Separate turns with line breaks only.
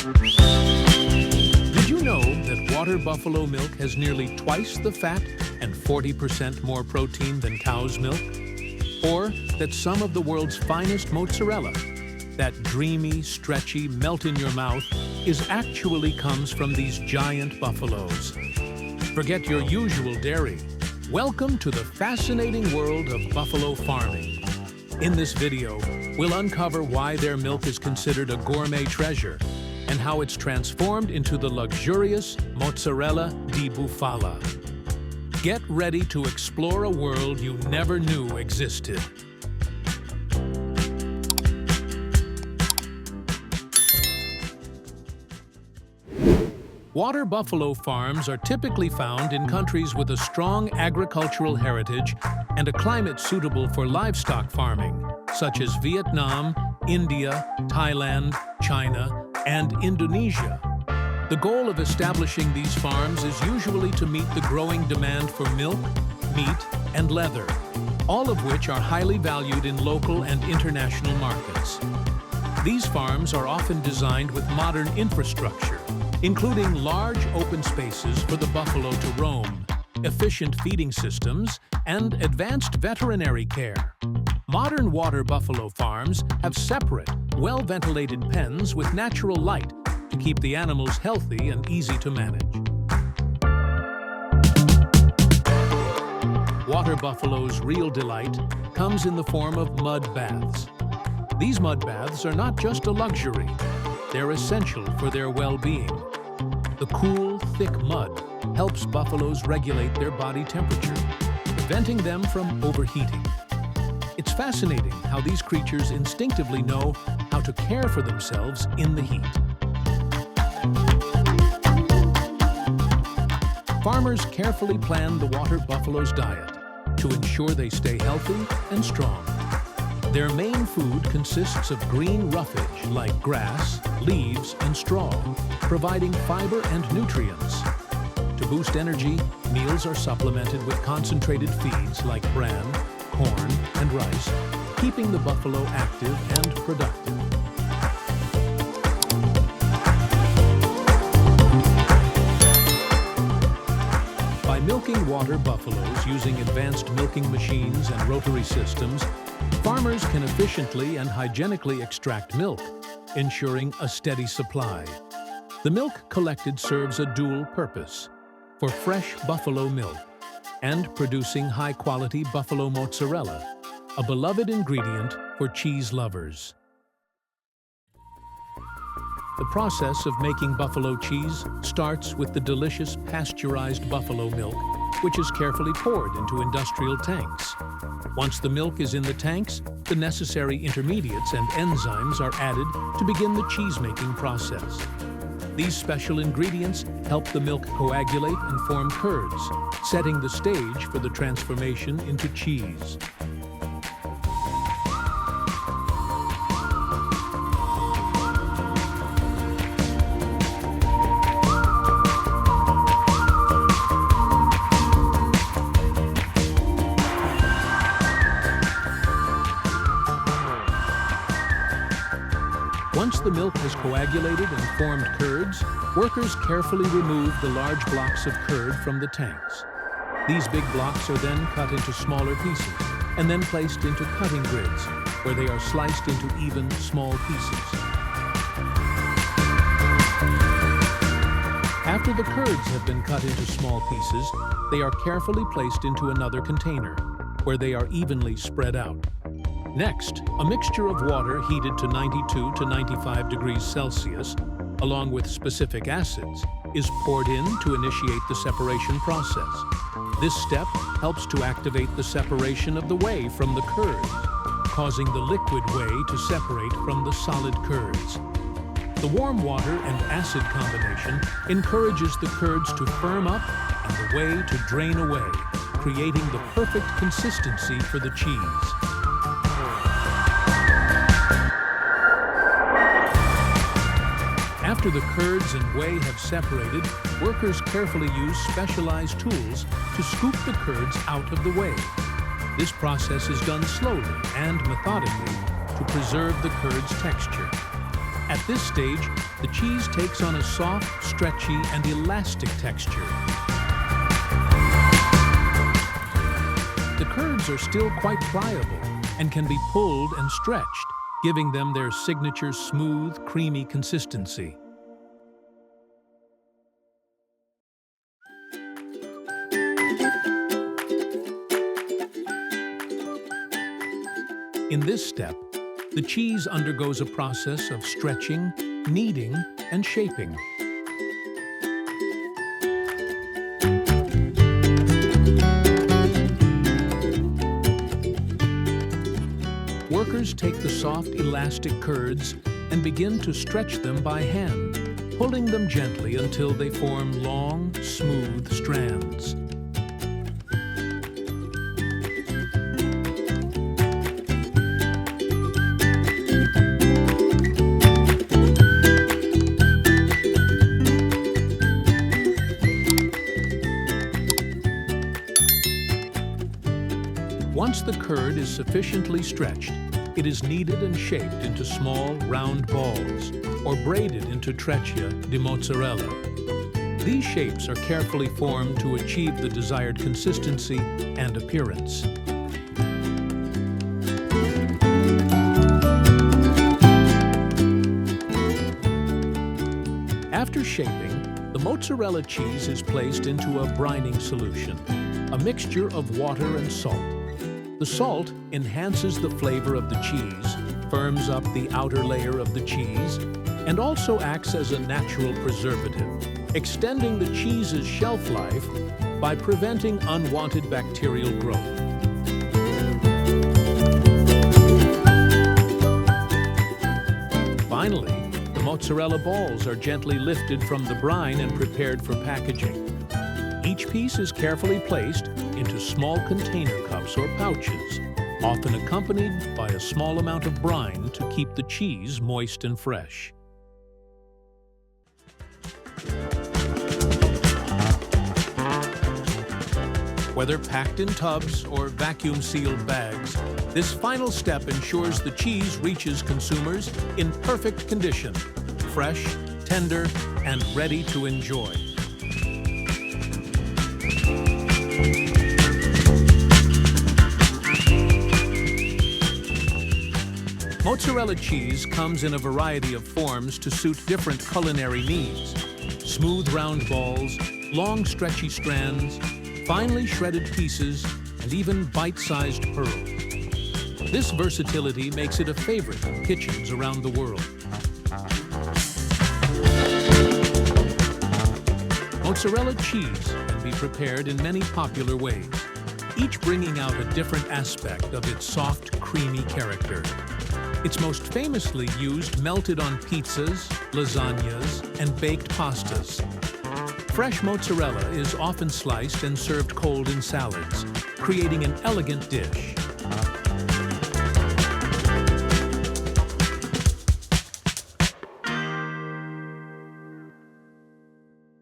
Did you know that water buffalo milk has nearly twice the fat and 40% more protein than cow's milk? Or that some of the world's finest mozzarella, that dreamy, stretchy, melt-in-your-mouth, actually comes from these giant buffaloes? Forget your usual dairy. Welcome to the fascinating world of buffalo farming. In this video, we'll uncover why their milk is considered a gourmet treasure and how it's transformed into the luxurious Mozzarella di Bufala. Get ready to explore a world you never knew existed. Water buffalo farms are typically found in countries with a strong agricultural heritage and a climate suitable for livestock farming, such as Vietnam, India, Thailand, China, and Indonesia. The goal of establishing these farms is usually to meet the growing demand for milk, meat, and leather, all of which are highly valued in local and international markets. These farms are often designed with modern infrastructure, including large open spaces for the buffalo to roam, efficient feeding systems, and advanced veterinary care. Modern water buffalo farms have separate, well-ventilated pens with natural light to keep the animals healthy and easy to manage. Water buffalo's real delight comes in the form of mud baths. These mud baths are not just a luxury, they're essential for their well-being. The cool, thick mud helps buffaloes regulate their body temperature, preventing them from overheating. It's fascinating how these creatures instinctively know how to care for themselves in the heat. Farmers carefully plan the water buffalo's diet to ensure they stay healthy and strong. Their main food consists of green roughage like grass, leaves, and straw, providing fiber and nutrients. To boost energy, meals are supplemented with concentrated feeds like bran, corn, and rice, keeping the buffalo active and productive. By milking water buffaloes using advanced milking machines and rotary systems, farmers can efficiently and hygienically extract milk, ensuring a steady supply. The milk collected serves a dual purpose: for fresh buffalo milk and producing high-quality buffalo mozzarella, a beloved ingredient for cheese lovers. The process of making buffalo cheese starts with the delicious pasteurized buffalo milk, which is carefully poured into industrial tanks. Once the milk is in the tanks, the necessary intermediates and enzymes are added to begin the cheese-making process. These special ingredients help the milk coagulate and form curds, setting the stage for the transformation into cheese. Once the milk has coagulated and formed curds, workers carefully remove the large blocks of curd from the tanks. These big blocks are then cut into smaller pieces and then placed into cutting grids, where they are sliced into even, small pieces. After the curds have been cut into small pieces, they are carefully placed into another container, where they are evenly spread out. Next, a mixture of water heated to 92 to 95 degrees Celsius, along with specific acids, is poured in to initiate the separation process. This step helps to activate the separation of the whey from the curds, causing the liquid whey to separate from the solid curds. The warm water and acid combination encourages the curds to firm up and the whey to drain away, creating the perfect consistency for the cheese. After the curds and whey have separated, workers carefully use specialized tools to scoop the curds out of the whey. This process is done slowly and methodically to preserve the curd's texture. At this stage, the cheese takes on a soft, stretchy, and elastic texture. The curds are still quite pliable and can be pulled and stretched, giving them their signature smooth, creamy consistency. In this step, the cheese undergoes a process of stretching, kneading, and shaping. Workers take the soft, elastic curds and begin to stretch them by hand, pulling them gently until they form long, smooth strands. Once the curd is sufficiently stretched, it is kneaded and shaped into small, round balls, or braided into treccia di mozzarella. These shapes are carefully formed to achieve the desired consistency and appearance. After shaping, the mozzarella cheese is placed into a brining solution, a mixture of water and salt. The salt enhances the flavor of the cheese, firms up the outer layer of the cheese, and also acts as a natural preservative, extending the cheese's shelf life by preventing unwanted bacterial growth. Finally, the mozzarella balls are gently lifted from the brine and prepared for packaging. Each piece is carefully placed into small container cups or pouches, often accompanied by a small amount of brine to keep the cheese moist and fresh. Whether packed in tubs or vacuum-sealed bags, this final step ensures the cheese reaches consumers in perfect condition, fresh, tender, and ready to enjoy. Mozzarella cheese comes in a variety of forms to suit different culinary needs. Smooth round balls, long stretchy strands, finely shredded pieces, and even bite-sized pearls. This versatility makes it a favorite in kitchens around the world. Mozzarella cheese can be prepared in many popular ways, each bringing out a different aspect of its soft, creamy character. It's most famously used melted on pizzas, lasagnas, and baked pastas. Fresh mozzarella is often sliced and served cold in salads, creating an elegant dish.